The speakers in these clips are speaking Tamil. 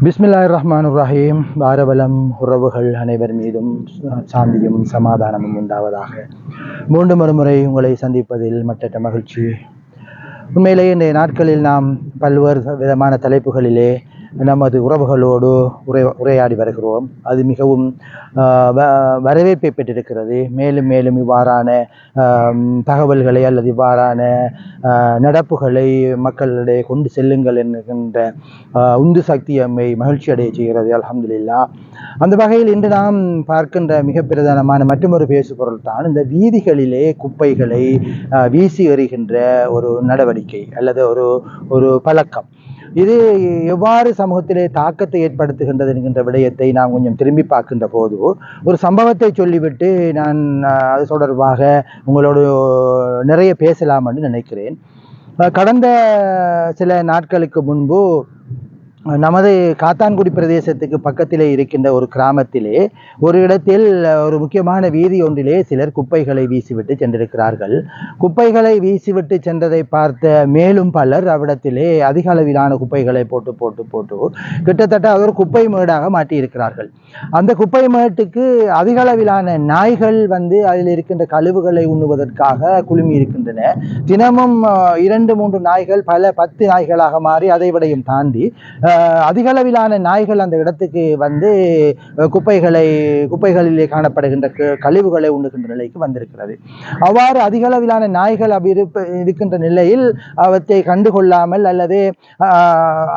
பிஸ்மில்லாஹிர்ரஹ்மானிர்ரஹீம். பாரவலம் உறவுகள் அனைவர் மீதும் சாந்தியும் சமாதானமும் உண்டாவதாக. மீண்டும் ஒரு முறை உங்களை சந்திப்பதில் மற்றற்ற மகிழ்ச்சி. உண்மையிலேயே இன்றைய நாட்களில் நாம் பல்வேறு விதமான தலைப்புகளிலே நமது உறவுகளோடு உரையாடி வருகிறோம். அது மிகவும் வரவேற்பை பெற்றிருக்கிறது. மேலும் மேலும் இவ்வாறான தகவல்களை அல்லது இவ்வாறான நடப்புகளை மக்களிடையே கொண்டு செல்லுங்கள் என்கின்ற உந்து சக்தி நம்மை மகிழ்ச்சி அடைய செய்கிறது. அல்ஹம்துலில்லாஹ். அந்த வகையில் இன்று நாம் பார்க்கின்ற மிக பிரதானமான மற்றொரு பேசுபொருள் தான் இந்த வீதிகளிலே குப்பைகளை வீசி எறிகின்ற ஒரு நடவடிக்கை அல்லது ஒரு பழக்கம். இது எவ்வாறு சமூகத்திலே தாக்கத்தை ஏற்படுத்துகின்றது என்கின்ற விடயத்தை நாம் கொஞ்சம் திரும்பி பார்க்கின்ற போது ஒரு சம்பவத்தை சொல்லிவிட்டு நான் அது தொடர்பாக உங்களோடு நிறைய பேசலாம் என்று நினைக்கிறேன். கடந்த சில நாட்களுக்கு முன்பு நமது காத்தான்குடி பிரதேசத்துக்கு பக்கத்திலே இருக்கின்ற ஒரு கிராமத்திலே ஒரு இடத்தில் ஒரு முக்கியமான வீதி ஒன்றிலே சிலர் குப்பைகளை வீசிவிட்டு சென்றிருக்கிறார்கள். குப்பைகளை வீசிவிட்டு சென்றதை பார்த்த மேலும் பலர் அவ்விடத்திலே அதிக அளவிலான குப்பைகளை போட்டு போட்டு போட்டு கிட்டத்தட்ட அது ஒரு குப்பை மேடாக மாட்டியிருக்கிறார்கள். அந்த குப்பை மேட்டுக்கு அதிக அளவிலான நாய்கள் வந்து அதில் இருக்கின்ற கழிவுகளை உண்ணுவதற்காக குழுமி இருக்கின்றன. தினமும் 2-3 நாய்கள் பல 10 நாய்களாக மாறி அதை விடையும் தாண்டி அதிக அளவிலான நாய்கள் அந்த இடத்துக்கு வந்து குப்பைகளிலே காணப்படுகின்ற கழிவுகளை உண்ணுகின்ற நிலைக்கு வந்திருக்கிறது. அவ்வாறு அதிக அளவிலான நாய்கள் இருக்கின்ற நிலையில் அவற்றை கண்டுகொள்ளாமல் அல்லது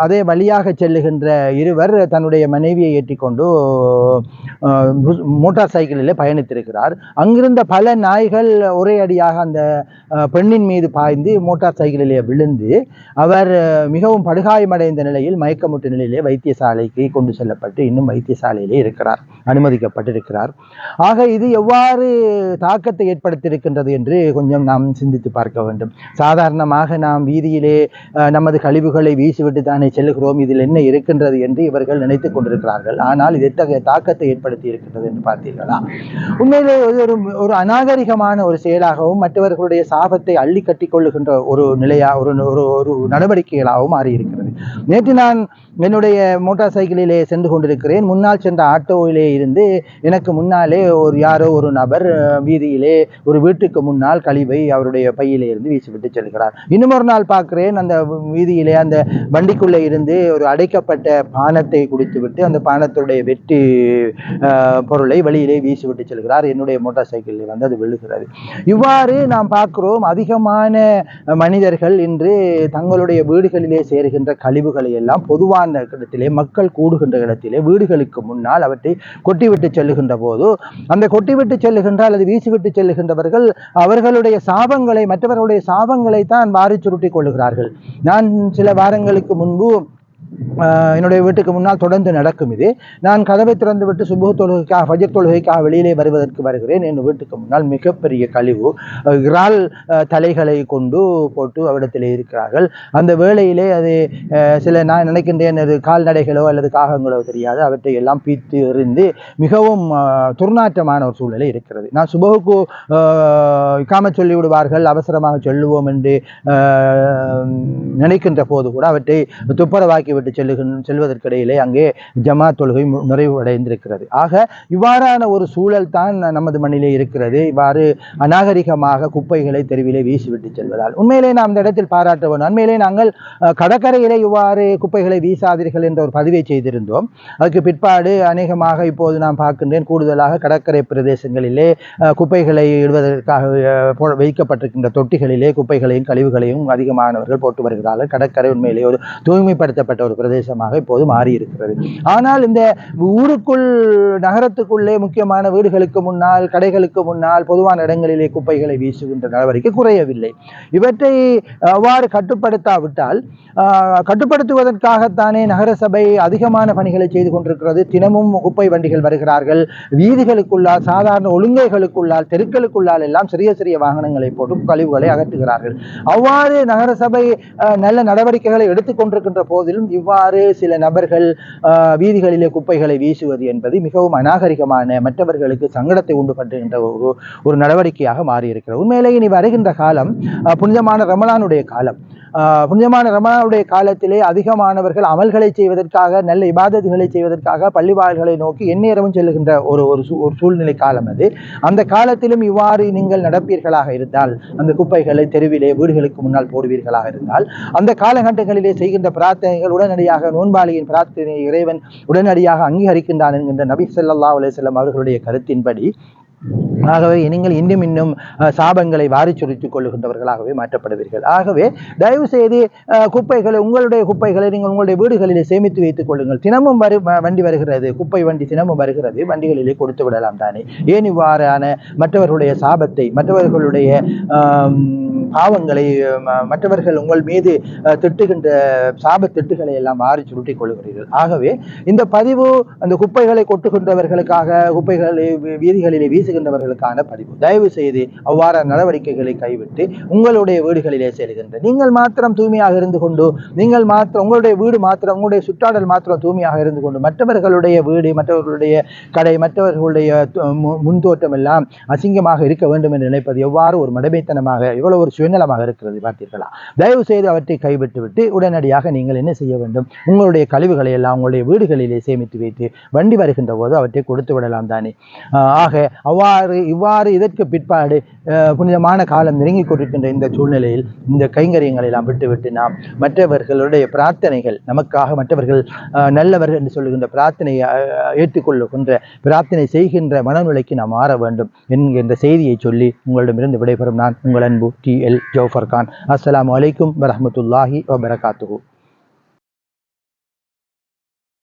அதே வழியாக செல்லுகின்ற இருவர் தன்னுடைய மனைவியை ஏற்றிக்கொண்டு மோட்டார் சைக்கிளிலே பயணித்திருக்கிறார். அங்கிருந்த பல நாய்கள் ஒரே அடியாக அந்த பெண்ணின் மீது பாய்ந்து மோட்டார் சைக்கிளிலே விழுந்து அவர் மிகவும் படுகாயமடைந்த நிலையில் மயக்கமுற்ற நிலையிலே வைத்தியசாலைக்கு கொண்டு செல்லப்பட்டு இன்னும் வைத்தியசாலையிலே இருக்கிறார், அனுமதிக்கப்பட்டிருக்கிறார். ஆக இது எவ்வாறு தாக்கத்தை ஏற்படுத்தியிருக்கின்றது என்று கொஞ்சம் நாம் சிந்தித்து பார்க்க வேண்டும். சாதாரணமாக நாம் வீதியிலே நமது கழிவுகளை வீசிவிட்டு தானே செல்லுகிறோம், இதில் என்ன இருக்கின்றது என்று இவர்கள் நினைத்துக் கொண்டிருக்கிறார்கள். ஆனால் இது எத்தகைய தாக்கத்தை ஏற்படுத்தி இருக்கின்றது என்று பார்த்தீர்களா? உண்மையிலே ஒரு அநாகரிகமான ஒரு செயலாகவும் மற்றவர்களுடைய சாபத்தை அள்ளி கட்டி கொள்ளுகின்ற ஒரு நிலையா ஒரு நடவடிக்கைகளாகவும் மாறியிருக்கிறது. நேற்று நான் என்னுடைய மோட்டார் சைக்கிளிலே சென்று கொண்டிருக்கிறேன். முன்னால் சென்ற ஆட்டோவிலே இருந்து எனக்கு முன்னாலே யாரோ ஒரு நபர் வீதியிலே ஒரு வீட்டுக்கு முன்னால் கழிவை அவருடைய பையிலே இருந்து வீசிவிட்டு செல்கிறார். இன்னும் ஒரு நாள் பார்க்கிறேன், அந்த வீதியிலே அந்த வண்டிக்குள்ளே இருந்து ஒரு அடைக்கப்பட்ட பானத்தை குடித்துவிட்டு அந்த பானத்துடைய வெற்றி பொருளை வெளியிலே வீசிவிட்டு செல்கிறார். என்னுடைய மோட்டார் சைக்கிளில் வந்து அது விழுகிறது. இவ்வாறு நாம் பார்க்கிறோம். அதிகமான மனிதர்கள் இன்று தங்களுடைய வீடுகளிலே சேருகின்ற கழிவுகளை எல்லாம் பொதுவான இடத்திலே, மக்கள் கூடுகின்ற இடத்திலே, வீடுகளுக்கு முன்னால் அவற்றை கொட்டிவிட்டு செல்லுகின்ற போது அந்த கொட்டிவிட்டு செல்லுகின்ற அல்லது வீசிவிட்டு செல்லுகின்றவர்கள் அவர்களுடைய சாபங்களை, மற்றவர்களுடைய சாபங்களை தான் வாரி சுருட்டி கொள்ளுகிறார்கள். நான் சில வாரங்களுக்கு முன்பு என்னுடைய வீட்டுக்கு முன்னால் தொடர்ந்து நடக்கும் இது. நான் கதவை திறந்து விட்டு சுபஹ் தொழுகைக்காக, ஃபஜர் தொழுகைக்காக வெளியிலே வருவதற்கு வருகிறேன். என் வீட்டுக்கு முன்னால் மிகப்பெரிய கழிவு இறால் தலைகளை கொண்டு போட்டு அவ்விடத்திலே இருக்கிறார்கள். அந்த வேளையிலே அது சில நான் நினைக்கின்றேன் அது கால்நடைகளோ அல்லது காகங்களோ தெரியாது, அவற்றை எல்லாம் பீத்து எறிந்து மிகவும் துர்நாற்றமான ஒரு சூழ்நிலை இருக்கிறது. நான் சுபஹுக்கு இக்காமத் சொல்லி விடுவார்கள், அவசரமாக சொல்லுவோம் என்று நினைக்கின்ற போது கூட அவற்றை துப்புரவாக்கி விட்டு செல்வதற்கிடையிலே அங்கே ஜமாத் தொழுகை நிறைவடைந்திருக்கிறது. ஆக இவ்வாறான ஒரு சூழல் தான் நமது மண்ணிலே இருக்கிறது. இவ்வாறு அநாகரிகமாக குப்பைகளை தெருவிலே வீசிவிட்டு செல்வதால் உண்மையிலே நாம் இந்த இடத்தில் பாராட்ட வேண்டும். உண்மையிலே நாங்கள் கடற்கரையிலே இவ்வாறு குப்பைகளை வீசாதீர்கள் என்ற ஒரு பதிவை செய்திருந்தோம். அதுக்கு பிற்பாடு அநேகமாக இப்போது நான் பார்க்கின்றேன், கூடுதலாக கடற்கரை பிரதேசங்களிலே குப்பைகளை இடுவதற்காக வைக்கப்பட்டிருக்கின்ற தொட்டிகளிலே குப்பைகளையும் கழிவுகளையும் அதிகமானவர்கள் போட்டு வருகிறார்கள். கடற்கரை உண்மையிலே ஒரு தூய்மைப்படுத்தப்பட்ட ஒரு பிரதேசமாக இப்போது மாறி இருக்கிறது. ஆனால் இந்த ஊருக்குள், நகரத்துக்குள்ளே முக்கியமான வீடுகளுக்கு முன்னால், கடைகளுக்கு முன்னால், பொதுவான இடங்களிலே குப்பைகளை வீசுகின்ற நடவடிக்கை குறையவில்லை. இவற்றை அவ்வாறு கட்டுப்படுத்தாவிட்டால், கட்டுப்படுத்துவதற்காகத்தானே நகரசபை அதிகமான பணிகளை செய்து கொண்டிருக்கிறது. தினமும் குப்பை வண்டிகள் வருகிறார்கள். வீதிகளுக்குள்ளால், சாதாரண ஒழுங்கைகளுக்குள்ளால், தெருக்களுக்குள்ளால் எல்லாம் சிறிய சிறிய வாகனங்களை போட்டு கழிவுகளை அகற்றுகிறார்கள். அவ்வாறு நகரசபை நல்ல நடவடிக்கைகளை எடுத்துக்கொண்டிருக்கின்ற போதிலும் இவ்வாறு சில நபர்கள் வீதிகளிலே குப்பைகளை வீசுவது என்பது மிகவும் அநாகரிகமான, மற்றவர்களுக்கு சங்கடத்தை உண்டு பண்ணுகின்ற ஒரு நடவடிக்கையாக மாறியிருக்கிறது. உண்மையிலேயே இனி வருகின்ற காலம் புனிதமான ரமலானுடைய காலம். புனிதமான ரமலானுடைய காலத்திலே அதிகமானவர்கள் அமல்களை செய்வதற்காக, நல்ல இபாதத்துகளை செய்வதற்காக பள்ளிவாயல்களை நோக்கி எந்நேரமும் செல்லுகின்ற ஒரு சூழ்நிலை காலம் அது. அந்த காலத்திலும் இவ்வாறு நீங்கள் நடப்பீர்களாக இருந்தால், அந்த குப்பைகளை தெருவிலே வீடுகளுக்கு முன்னால் போடுவீர்களாக இருந்தால், அந்த காலகட்டங்களிலே செய்கின்ற பிரார்த்தனைகள் உடனடியாக நோன்பாளியின் பிரார்த்தனை இறைவன் உடனடியாக அங்கீகரிக்கின்றான் என்கின்ற நபி ஸல்லல்லாஹு அலைஹி வஸல்லம் அவர்களுடைய கருத்தின்படி, ஆகவே நீங்கள் இன்னும் சாபங்களை வாரி சுருத்திக் கொள்ளுகின்றவர்களாகவே மாற்றப்படுவீர்கள். ஆகவே தயவு செய்து குப்பைகளை, உங்களுடைய குப்பைகளை நீங்கள் உங்களுடைய வீடுகளிலே சேமித்து வைத்துக் கொள்ளுங்கள். தினமும் வண்டி வருகிறது, குப்பை வண்டி தினமும் வருகிறது, வண்டிகளிலே கொடுத்து விடலாம் தானே. ஏன் இவ்வாறான மற்றவர்களுடைய சாபத்தை, மற்றவர்களுடைய பாவங்களை, மற்றவர்கள் உங்கள் மீது திட்டுகின்ற சாப திட்டுகளை எல்லாம் வாரி சுருட்டிக் கொள்கிறீர்கள். ஆகவே இந்த பதிவு அந்த குப்பைகளை கொட்டுகின்றவர்களுக்காக, குப்பைகளை வீதிகளிலே வீசுகின்றவர்களுக்கான பதிவு. தயவு செய்து அவ்வாறு நடவடிக்கைகளை கைவிட்டு உங்களுடைய வீடுகளிலே செல்கின்ற நீங்கள் மாத்திரம் தூய்மையாக இருந்து கொண்டு, நீங்கள் மாத்திரம் உங்களுடைய வீடு மாத்திரம், உங்களுடைய சுற்றாடல் மாத்திரம் தூய்மையாக இருந்து கொண்டு, மற்றவர்களுடைய வீடு, மற்றவர்களுடைய கடை, மற்றவர்களுடைய முன்தோட்டம் எல்லாம் அசிங்கமாக இருக்க வேண்டும் என்று நினைப்பது எவ்வாறு ஒரு மடமைத்தனமாக, எவ்வளவு ஒரு சுயநலமாக இருக்கிறது பார்த்தீர்களா? தயவு செய்து அவற்றை கைவிட்டு விட்டு உடனடியாக நீங்கள் என்ன செய்ய வேண்டும்? உங்களுடைய கழிவுகளை எல்லாம் உங்களுடைய வீடுகளிலே சேமித்து வைத்து வண்டி வருகின்ற போது அவற்றை கொடுத்து விடலாம் தானே. ஆக இவ்வாறு இதற்கு பிற்பாடு புனிதமான காலம் நெருங்கி கொண்டிருக்கின்ற இந்த சூழ்நிலையில் இந்த கைங்கரியங்களை எல்லாம் விட்டுவிட்டு நாம் மற்றவர்களுடைய பிரார்த்தனைகள், நமக்காக மற்றவர்கள் நல்லவர்கள் என்று சொல்லுகின்ற பிரார்த்தனையை ஏற்றுக்கொள்ளுகின்ற, பிரார்த்தனை செய்கின்ற மனநிலைக்கு நாம் மாற வேண்டும் என்கின்ற செய்தியை சொல்லி உங்களிடமிருந்து விடைபெறும் நான் உங்கள் அன்பு TL ஜௌஃபர் கான். அஸ்ஸலாமு அலைக்கும் வரஹ்மத்துல்லாஹி வபரகாத்துஹு.